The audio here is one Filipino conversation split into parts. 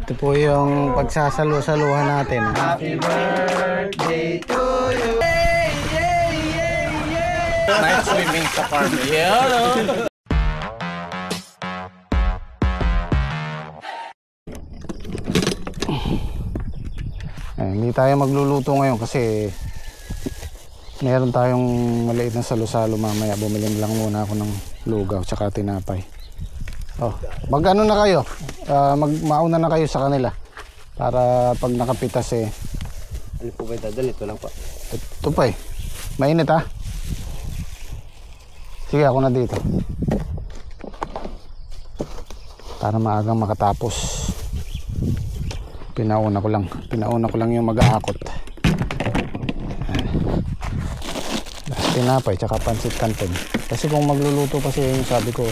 Ito po yung pagsasalo-saluhan natin. Happy birthday to you. Night swimming sa farm. Yeah, hindi tayo magluluto ngayon kasi meron tayong maliit na salo-salo mamaya. Bumili lang muna ako ng lugaw tsaka tinapay. Oh, mag-ano na kayo? Mauna na kayo sa kanila para pag nakapitas eh. Ano po ba dadal? Ito lang po. Ito pa eh. Mainit ha? Sige, ako na dito. Para maagang makatapos. Pinauna ko lang yung mag-aakot. Tinapay tsaka pansit canton. Kasi kung magluluto kasi yung sabi ko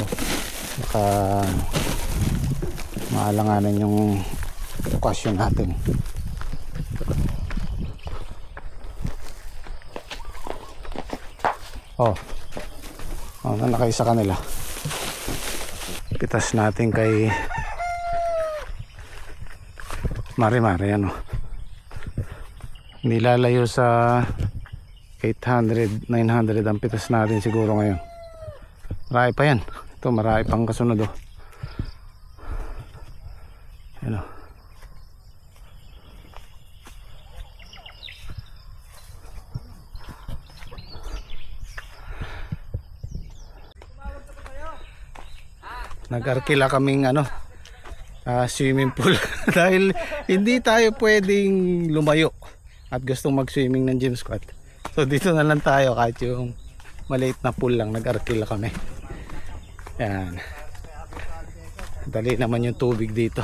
baka maalanganan yung okasyon natin. Oh, na kayo sa kanila. Pitas natin kay Mari-Mari, ano. Nilalayo sa 800, 900 ang pitas natin siguro ngayon. Marami pa yan. Ito, marami pang kasunod oh. Yan oh. Nag-arkila kaming ano, swimming pool dahil hindi tayo pwedeng lumayo at gustong mag-swimming ng gym squad. So dito na lang tayo kahit yung maliit na pool lang. Nag-arkila kami. Yan. Dali naman yung tubig dito.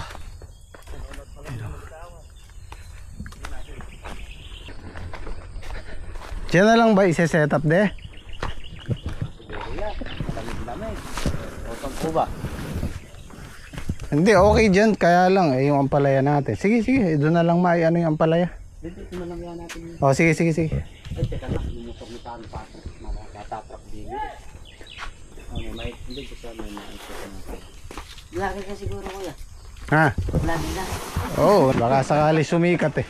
Diyan na lang ba isa-set up de? Hindi, okay dyan. Kaya lang, yung ampalaya natin. Sige, doon na lang ano yung ampalaya. Dito na lang yan natin. Oh, sige. Ay, teka lang. Lumusok ni Tano pa. Matataprak din. May hindi ko siya may naansin. Lagi ka siguro kuya. Ha? Lagi na. Oo, baka sakali sumikat eh.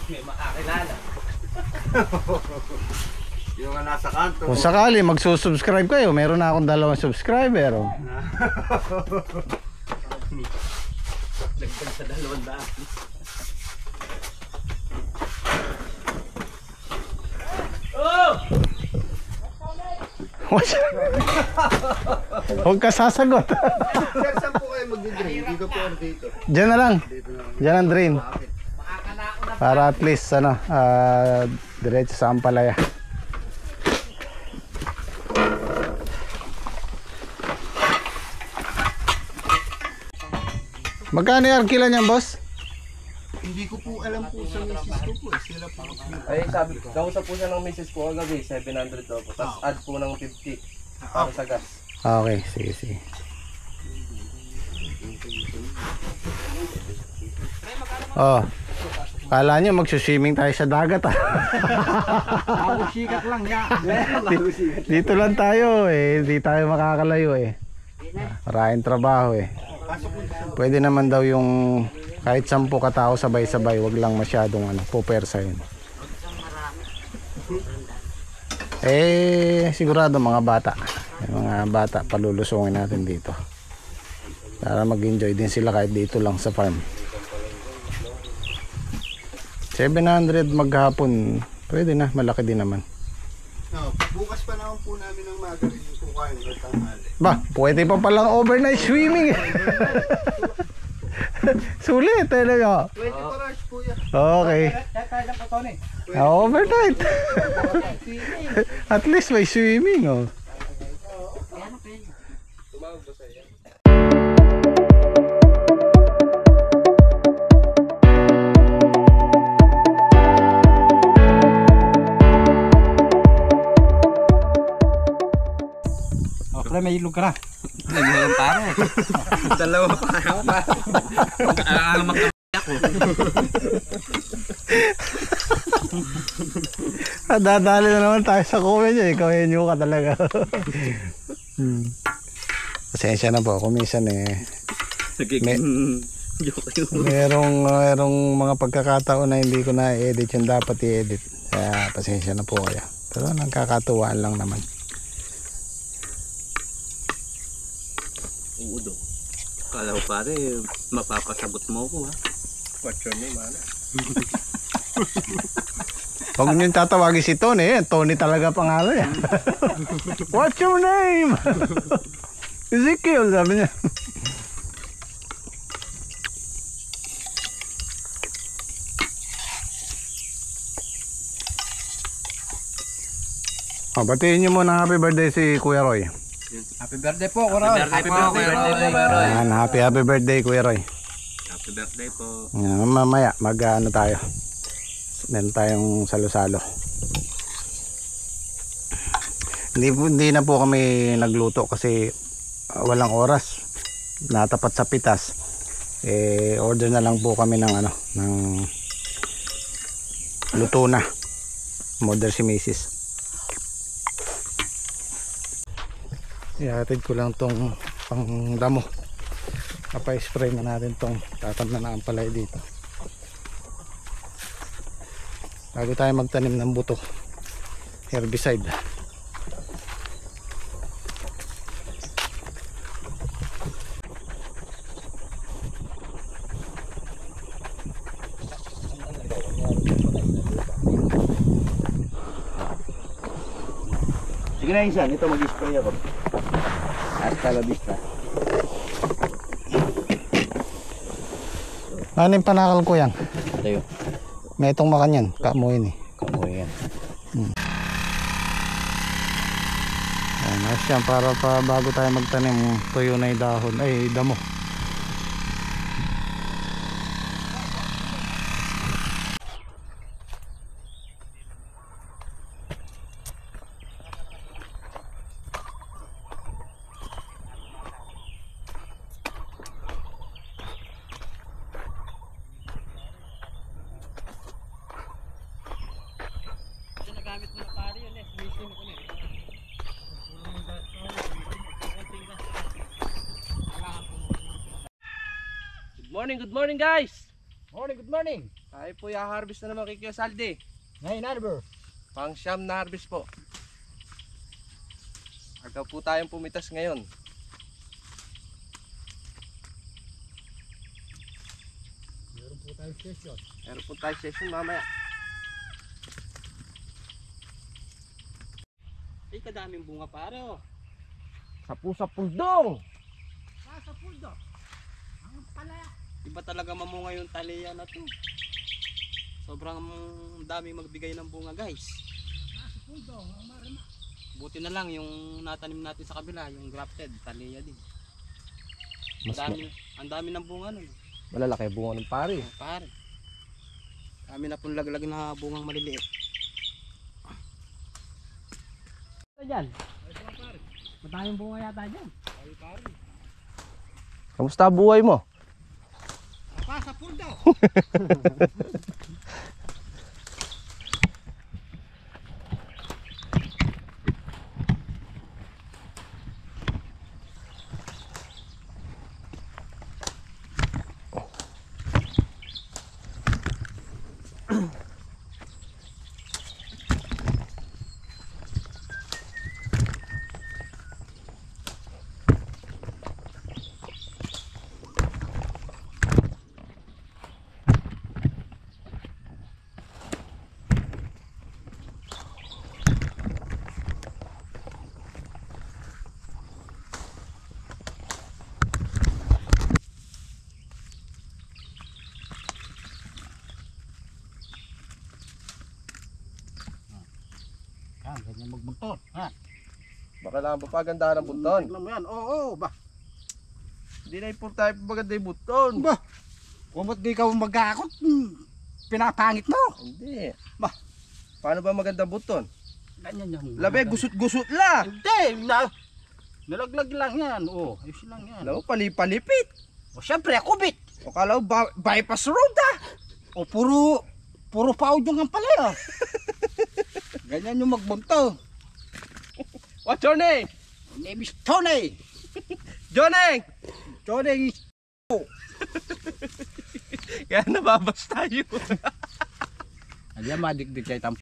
May makakilala. Yung nasa kanto. Kung sakali magsusubscribe kayo, meron na akong 2 subscriber. Oh. Dagdag sa 200. Oh! Huwag ka sasagot. Sir, saan po kayo mag-drain? Dito po or dito? Diyan na lang. Diyan ang drain. Para at least ano, diretso sa ampalaya. Magkano yung arkila niyan, boss? Hindi ko po alam po sa misis ko po. Sila po. Ay, sabi, kausap po siya ng misis ko kagabi, 700 daw po. Tapos add po ng 50 para sa gas. Okay, sige. Oh, kala nyo magsuswimming tayo sa dagat ah. Ako sikat lang ya. Dito lang tayo eh, hindi tayo makakalayo eh. Maraming trabaho eh. Pwede naman daw yung kahit 10 katao sabay-sabay, wag lang masyadong ano, pupersa yun. Sigurado mga bata. Mga bata palulusungin natin dito. Para mag-enjoy din sila kahit dito lang sa farm. 700 maghapon, pwede na, malaki din naman. No, bukas pa naman po namin ng magaling kung kain at tanghali. Ba, pwede pa palang overnight swimming. Sulit talaga. 24 hours po yan. Okay. Overnight. At least may swimming oh. Pre, may ilog ka na. Ngayon pare. Dalawa pa kayo pa. Alam magkamay ako. Dadali na naman tayo sa comment niya. Ikaw henyo ka talaga. Pasensya na po. Kumisan Nagiging joke yun. merong mga pagkakataon na hindi ko na edit yung dapat i-edit. Kaya pasensya na po kayo. Pero nagkakatuwaan lang naman. Oo do. Kala ko pare, mapapasagot mo ko ha. What's your name, ano? Huwag nyo yung tatawagin si Tony. Tony talaga pangalan niya. What's your name? Ezekiel, sabi niya. Batiin niyo muna happy birthday si Kuya Roy. Happy birthday po, Kuya Roy. Happy birthday po. Ayan, happy birthday Kuya Roy. Happy birthday po. Ayan, mamaya mag-ano tayo. Meron tayong salo-salo. Hindi na po kami nagluto kasi walang oras. Natapat sa pitas. Order na lang po kami ng luto na. Order si Mrs. Ihatid ko lang tong pang damo. Papa-spray na natin tong tatam na ampalay dito. Bago tayo magtanim ng buto, herbicide. Sige na insan, ito mag-spray ako. Hasta la vista. Ano yung panakal ko yan? Tayo. May itong makanyan, kamuin eh. Kamuyan. Ayos yan, para pa bago tayo magtanim, tuyo na yung dahon, ay damo. Good morning guys! Good morning. Tayo po i-harvest na naman kay Kuya Saldi. Ngayon, Arbor. Pang siyam na harvest po. Aga po tayong pumitas ngayon. Meron po tayong session. Meron po tayo session mamaya. Ay, kadaming bunga pare oh. Sa pusa puldong! Sa puldo. Ang palaya. Iba talaga mamunga yung taliya na to. Sobrang daming magbigay ng bunga guys. Sa puldo, ang marama. Buti na lang yung natanim natin sa kabila, yung grafted, taliya din. Mas Ang dami ng bunga nun. malalaki bunga ng pare. Pare. Dami na pong laglag na bungang maliliit. Ito dyan. Matayong bunga yata dyan. Kamusta buhay mo? Sa puldo. Ganyan magbuntot. Ha? Baka lang ba pagandahan ng bunton? Tignan mo yan. Oo, ba. Hindi na importante maganda yung bunton. Ba. Kung ba't di ka magakot, pinapangit mo. Hindi. Ba. Paano ba maganda bunton? Ganyan yan. Labi, gusot-gusot la. Hindi. Nalaglag lang yan. Oo, ayos lang yan. Alam mo, palipalipit. O syempre, kubit. O kala mo, bypass road ah. O puro paod yung pala. Ganyan yung magbunto. What's your name? Name is Tony. Joneng! Tony is Kaya nababas tayo. Ayan, madikdik kayo tam.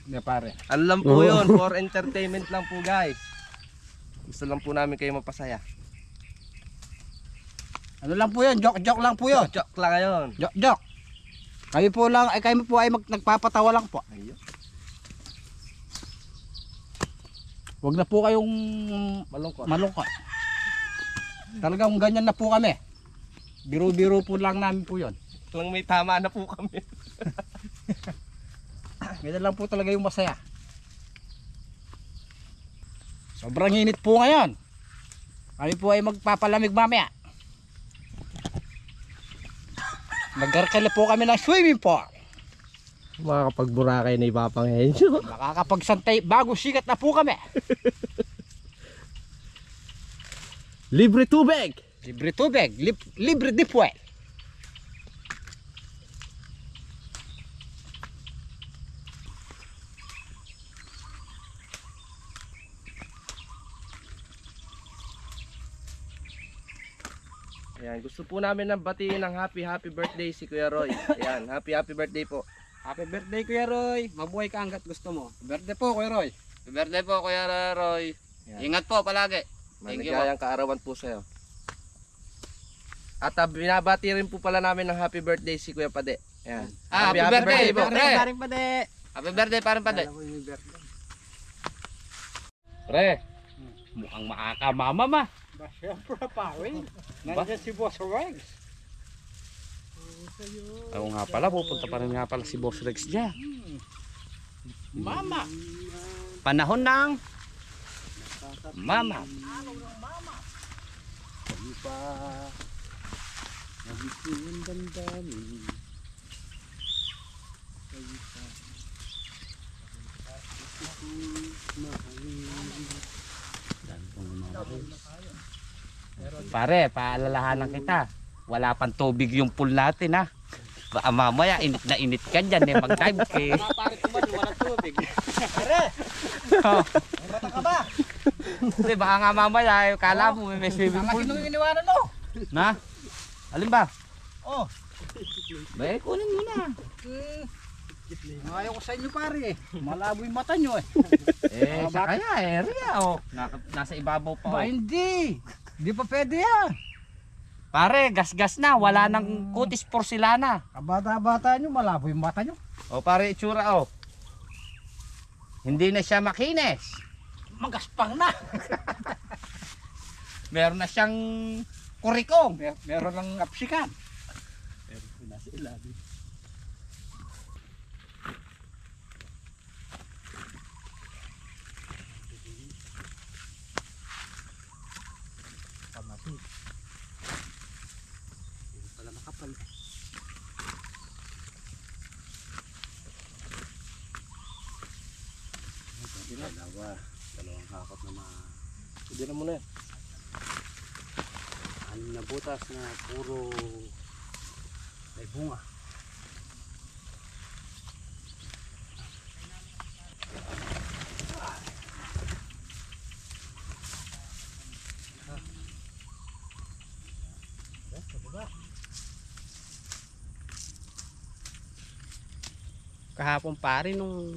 Hindi pare. Ano lang po yun, for entertainment lang po guys. Gusto lang po namin kayo mapasaya. Ano lang po yun, joke lang po yun. Joke lang ngayon. Joke. Kayo po ay nagpapatawa lang po. Ayun. Huwag na po kayong malungkot. Talagang ganyan na po kami. Biro-biro po lang namin po yun. Lang may tama na po kami. Ganyan lang po talaga yung masaya. Sobrang init po ngayon. Kami po ay magpapalamig mamaya. Nagkarkala po kami ng swimming pool. Makakapagburakay na ipapanghenyo. Makakapagsantay bago sikat na po kami. Libre tubig. Libre tubig, libre di fuel. Ayan, gusto po namin ng batiin ng happy birthday si Kuya Roy. Ayan, happy birthday po. Happy birthday Kuya Roy. Mabuhay ka hanggat gusto mo. Birthday po Kuya Roy. Happy birthday po, Kuya Roy. Yan. Ingat po palagi. Thank you. Maligayang kaarawan po sa'yo. At binabati rin po pala namin ng happy birthday si Kuya Pade. Ayan. Happy birthday po, pre. Paring pade. Happy birthday, parang pade. Pre, Mukhang makakamama ma. Siyempre pa eh. Nandiyan si Boss Rex. Oo nga pala, pupunta pa rin nga pala si Boss Rex dyan. Mama. Panahon ng mama. Pare, paalalahanan kita. Wala pang tubig yung pool natin ha. Baka mamaya init na init ka dyan eh, mag-dive eh. Pare tumal, walang tubig. Oh. Mata ka ba? Kasi baka nga mamaya, kala mo may swimming pool. Malaki nung iniwanan mo. Na? Alin ba? Oh. Bay, kunin mo na. Ayaw ko sa inyo pare. Malabo yung mata nyo eh. Eh, sa kaya area oh. Nasa ibabaw pa oh. Ba hindi. Hindi pa pwede yan. Pare, gas-gas na. Wala nang kutis porcelana. Kabata-bata nyo, malabo yung mata nyo. O pare, itsura oh. Hindi na siya makinis. Magaspang na. Meron na siyang kurikong. Meron lang apsikan. Meron po nasa ilalim. Pamasid. Hindi pala makapal. Dalawang hakot na Hindi na muna yan. anim na butas na puro may bunga. Kahapon pare nung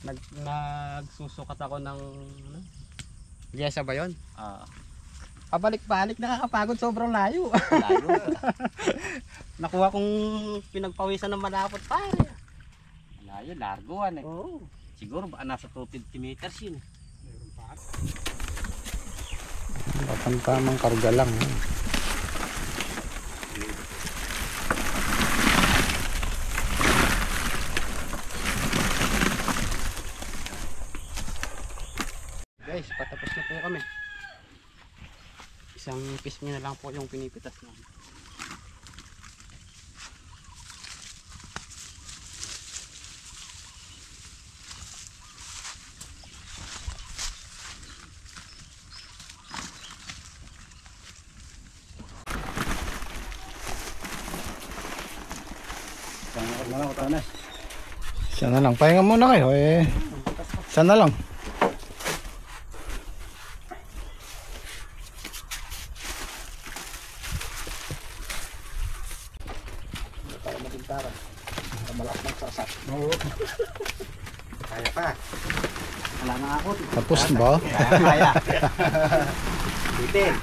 nagsusukat ako ng ano? Yesa ba yun? Pabalik-balik, nakakapagod, sobrang layo. Layo. Nakuha kong pinagpawisan ng malapot pare. Layo, largoan eh. Oo. Siguro baka nasa 250 meters yun. Meron pa. Tamang karga lang. Guys, patapos na po kami. Isang piece na lang po yung pinipitas namin. Isa na lang. Pahinga muna kayo eh. Isa na lang. Tara. Malakas ng sasak. Oo. Kaya pa. Wala na ako. Tapos na ba? Kaya. Bitin.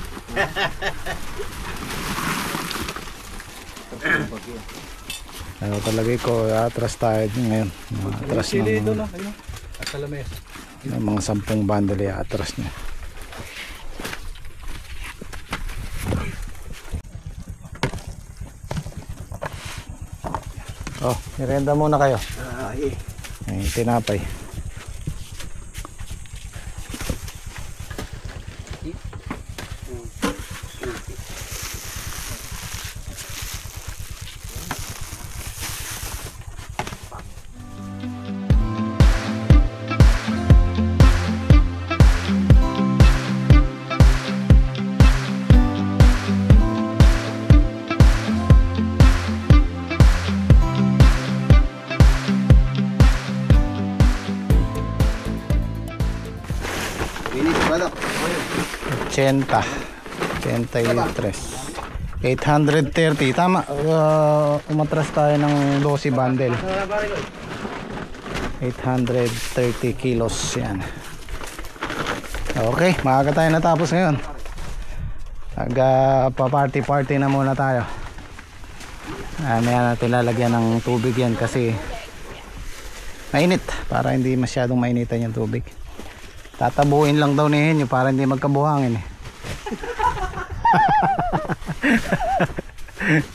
Ano talaga ko, atras tayo ngayon. Atras ng mga 10 bundle atras niya. Oh, merenda muna kayo. Ay. Ay, tinapay. Ini ba 80. 83. 830. Tama. Umatras tayo ng 12 bundle. 830 kilos yan. Okay, maaga tayo natapos ngayon. Pa-party na muna tayo. Maya natin lalagyan ng tubig yan kasi mainit. Para hindi masyadong mainitan yung tubig. Tatabuin lang daw ni Henyo para hindi magkabuhangin eh.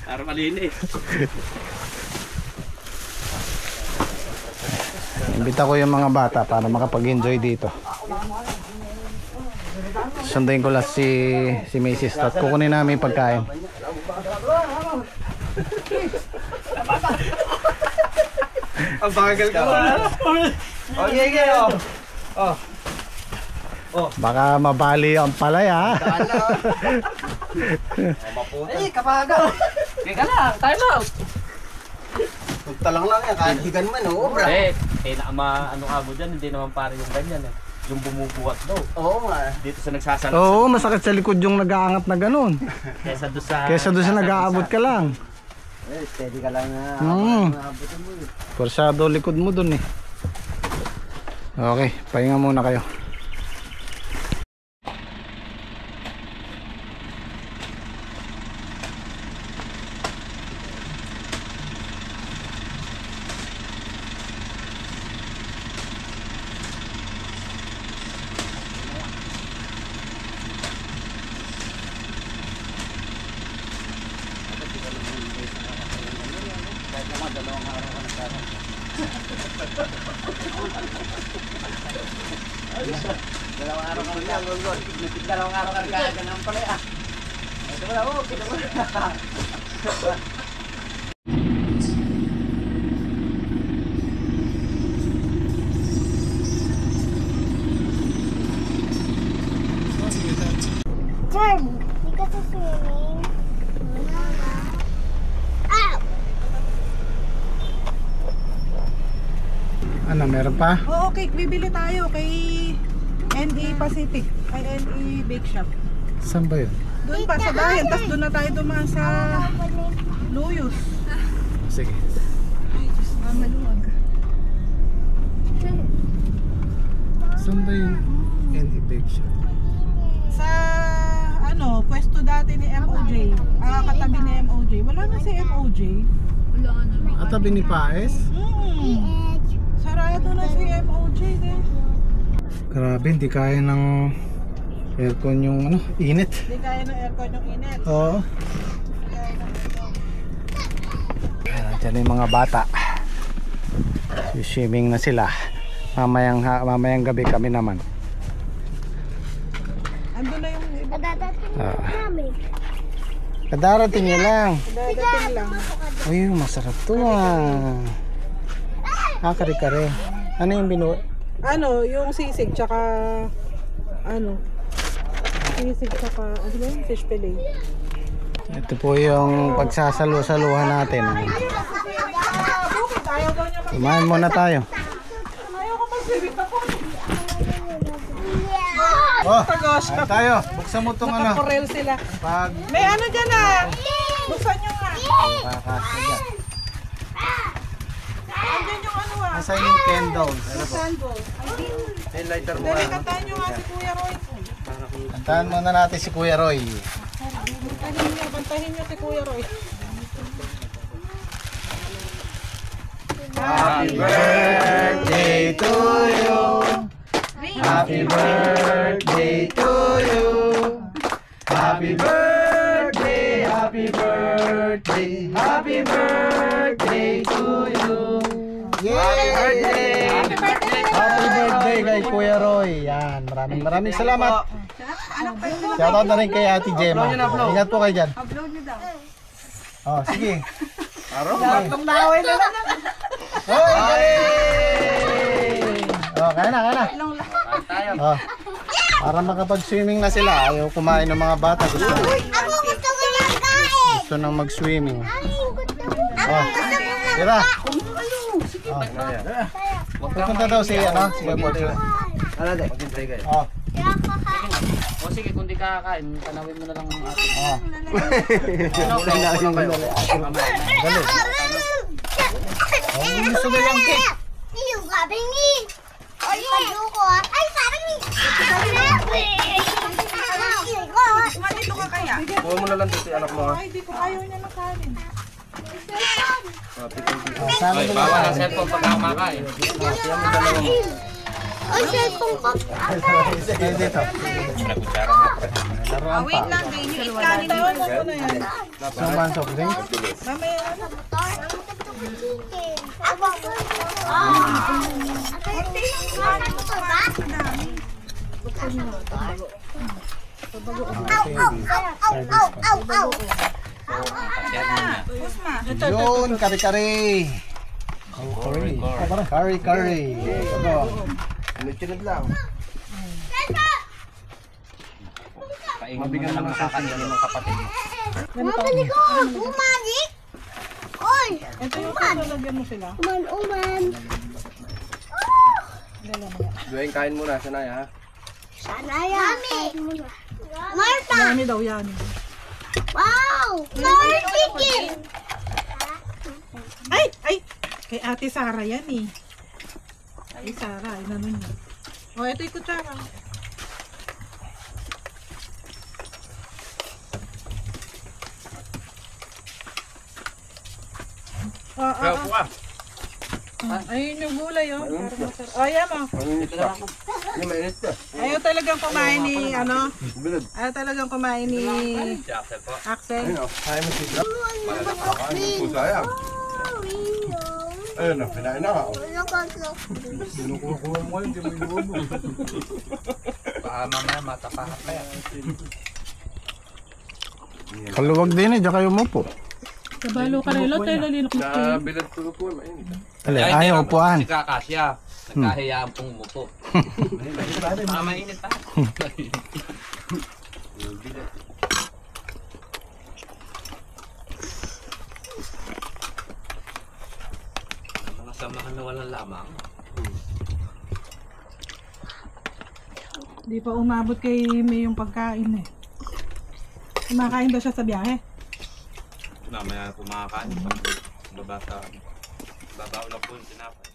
Para malinis. Imbita ko yung mga bata para makapag-enjoy dito. Sunduin ko lang si Mrs. at kukunin namin yung pagkain. Ang bagal ka ba? Okay, okay. Baka mabali ang palay ha. Ay, kapagal. Teka lang, time out. Talang lang yan, kahit higan man, oo, bra. Ano nga mo dyan, hindi naman pare yung ganyan eh. Yung bumubuhat daw. Oo nga. Dito sa nagsasalat. Oo, masakit sa likod yung nag-aangat na ganun. Kesa doon sa... Kesa doon sa nag-aabot ka lang. Eh, steady ka lang na. Naabutin mo eh. Porsado likod mo dun eh. Okay, pahinga muna kayo. Dalawang araw ka rin, Gol. Dalawang araw ka rin kaya ganun pala ah. Ito wala, oh, kita mo na. Charlie, di ka sa swimming? Ow! Ano, meron pa? Oo, cake. Bibili tayo kay NE Pacific. Kay NE Bake Shop. Saan ba yun? Doon pa sa bayan. Tapos doon na tayo dumaan sa Luyos. Sige. Ay, Diyos nga, maluwag. Saan ba yung Bake Shop? Sa, pwesto dati ni MOJ. Katabi ni MOJ. Wala na si MOJ. Atabi ni Paes? Sarado na si MOJ din. Grabe, hindi kaya ng aircon yung init. Hindi kaya ng aircon yung init. Oo. Diyan yung mga bata. Swimming na sila. Mamayang gabi kami naman. Andun na yung iba. Dadating namin. Kadarating nyo lang. Dadating lang. Uy, masarap to ah. Kare-kare. Ano yung binuo? Yung sisig tsaka sisig tsaka fish fillet. Ito po yung pagsasalo-saluhan natin. Kumain muna tayo. Oh, kain tayo. Buksan mo itong Nakakorel sila. Pag May dyan ah. Buksan nyo nga. pakasya dyan. Andyan yung ano ah. Nasa yung candles. Candle. Yung lighter mo. Dali, kantahan nyo nga si Kuya Roy. Kantahan muna natin si Kuya Roy. Kantahin nyo si Kuya Roy. Happy birthday to you. Happy birthday to you. Happy birthday, happy birthday, happy birthday to you. Yay! Happy birthday kay Kuya Roy. Yan, maraming salamat. Shoutout na rin kay Ate Gemma. Ingat po kayo dyan. Upload nyo daw. Oh, sige. Tumaway na lang. Oh, kaya na. Oh. Para makapag-swimming na sila. Ayaw kumain ng mga bata. Ako gusto ko lang kain. Gusto nang mag-swimming. Ako gusto ko lang Oh. Pupunta daw si ano? Si Bojo. Ano de? Maghintay kayo. Oh. O sige, kung di kakain, tanawin mo na lang ang atin. Oh. Dali. Oh, gusto na lang cake. Yung gabi ni. Ay, paduko. Ay, parang ni. Dito ka kaya? Kuha mo na lang dito yung anak mo. ha? Ay, di ko ayaw niya ng kanin. Oh, sana na Bawal lang. ang cellphone pag kumakain. Ay, cellphone ko. Kayo dito. Laruan Wait pa. lang, kainin kanin mo muna yan. Suman soft drinks. Mamaya ano? Yun, kari-kari. Kari-kari. Sunod lang. Mabigyan mo ng kakanin ng kapatid mo. Mabili ko. Umalik. Oy. Ito yung kasalagyan mo sila. Uman. Duwing kain muna, sanay ha. Sana yan. Mami. Marta. Dami daw yan. Wow. More chicken. Ay! Kay Ate Sara yan eh. Ay, Sara, inano niya. O, ito yung kutsara. Ayun yung gulay oh. Parang masarap. Oh, yan mo. Hindi, mainit ka. Ayaw talagang kumain ni, ano? Bilad. Ayaw talagang kumain ni Axel. Kaya mo sila. Kain mo po sayang. Ayun na, pinain na ako. Sinukuha mo yun, hindi mo inuubo. Baka mamaya matapahat pa yan. Kaluwag din eh, diyan kayo mo po. Kabalo ka rin, tayo nalinok Sa bilad ko po, mainit. Dali, ayaw upuan. Si Kakasya, nagkahiyaan pong umupo. Baka mainit pa. Mga samahan na walang lamang. Di pa umabot kay May yung pagkain eh. Kumakain daw siya sa biyahe. Mamaya kumakain pag babata. Babaw na po yung tinapay.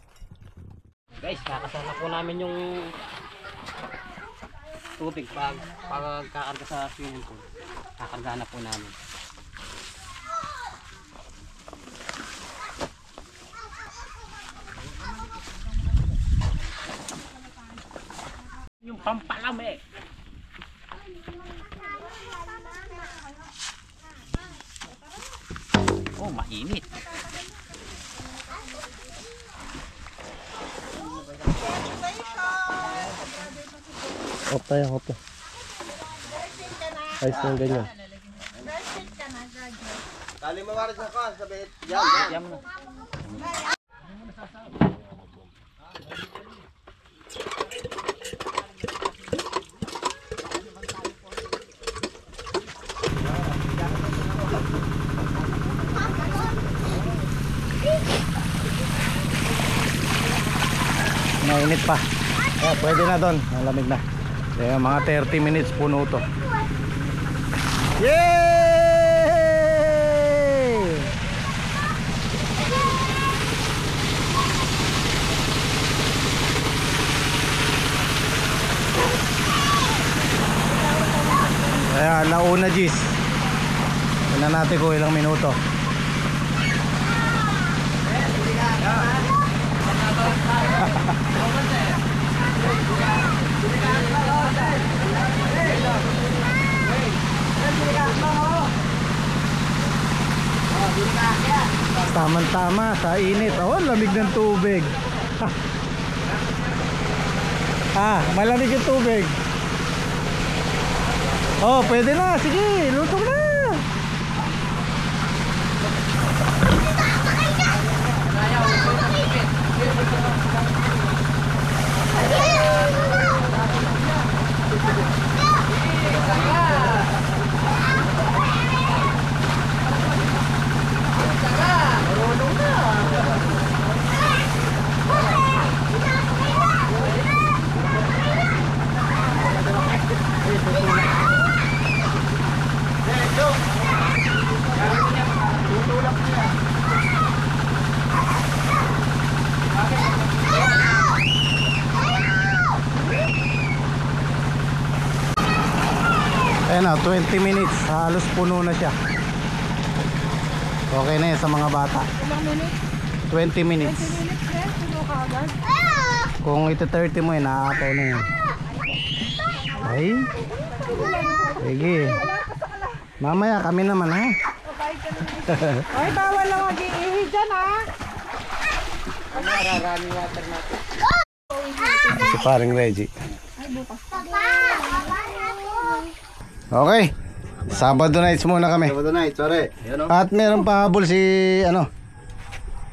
Guys, kakasama po namin yung tubig pag kakarga sa swimming pool. Kakarga na po namin. Yung pampalame. Oh, mainit. Hop tayo, hop tayo. Ayos na ganyan. Dali mo maris na ka, sabi. Yam na. Mainit pa. Oh, pwede na doon. Malamig na. Kaya mga 30 minutes puno to. Yay! alauna Gis. Tignan natin kung ilang minuto. Tama-tama sa init. Oh, lamig ng tubig. Malamig yung tubig. Oh, pwede na. Sige, luto na. Ayan na, 20 minutes. Halos puno na siya. Okay na yan sa mga bata. Ilang minutes? 20 minutes. 20 minutes rin, puno ka agad. Kung ito 30 mo, nakakapaw na yan. Ay. Sige. Mamaya kami naman ha. Ay, bawal lang mag-iihi dyan ha. Si paring Reggie. Okay. Sabado nights muna kami. Sabado night, sorry. At meron pa habol si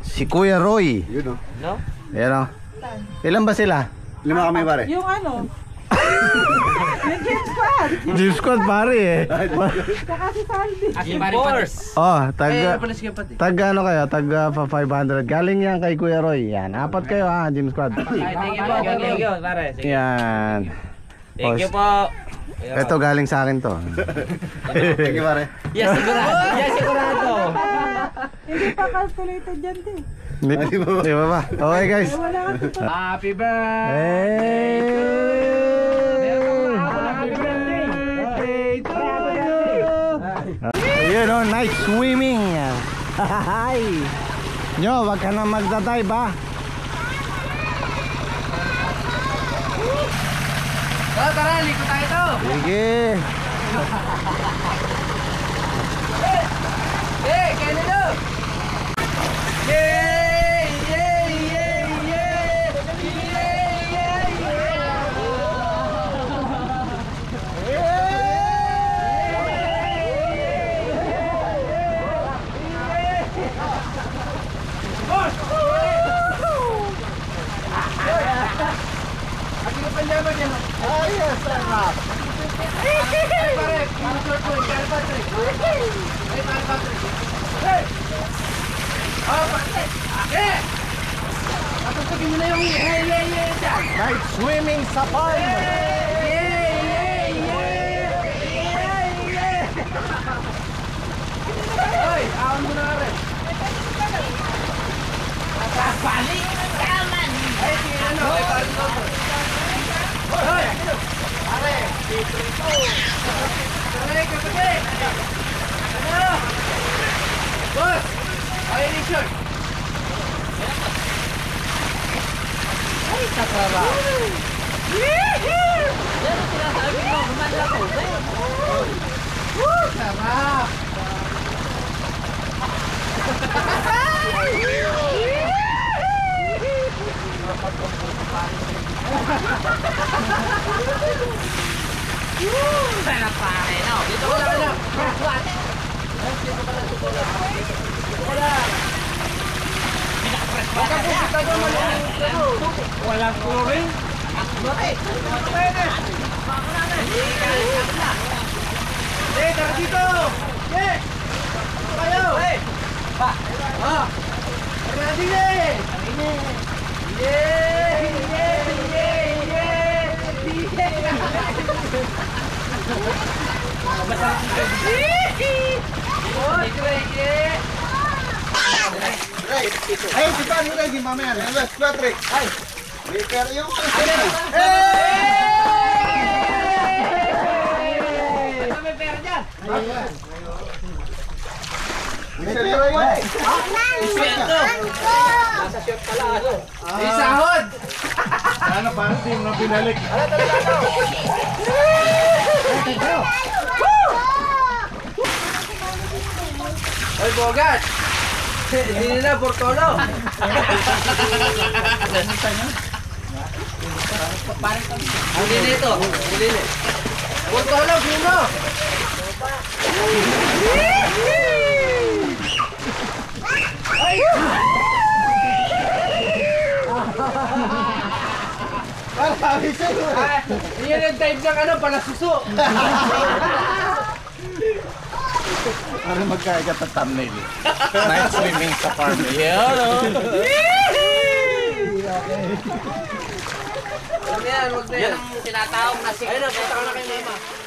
si Kuya Roy. Yun o. No? Ayan o. Ilan ba sila? 5 kami pare. Yung ano? Yung Gym Squad. Gym Squad pare eh. Saka si Salvi. Oh, Tag ano kayo? Tag 500. Galing yan kay Kuya Roy. Yan. 4 kayo ha, Gym Squad. Thank you, pare. Yan. Thank you po. Ito galing sa akin to. Thank you pare. Yes, sigurado. Yes, sigurado. Hindi pa calculated dyan din. Di ba ba? Okay guys. Wala ka dito. Happy birthday. Hey! Happy birthday to you. Ayun o, night swimming. Hi! Nyo, wag ka na magdadive ha. Tara, liko tayo to. Sige. Hey, Canelo. Yay! Yay! Yay! Yay! Yay! Night swimming sa farm. Ay, si Paring Reggie mamaya. Let's go, Patrick. Ay. Pero yung Ito may pera dyan. Isahod! Ano parang di mo na binalik? Oy, Bogat! Hindi na, Portolo! Huli nito! Huli nito! Portolo, sino? Yan ang type ng ano, palasuso! Para magkaigat ang thumbnail. Night swimming sa farm. Wag na yan, wag na yan. Yan ang tinatawag na Ayun na, punta ka na kay mama.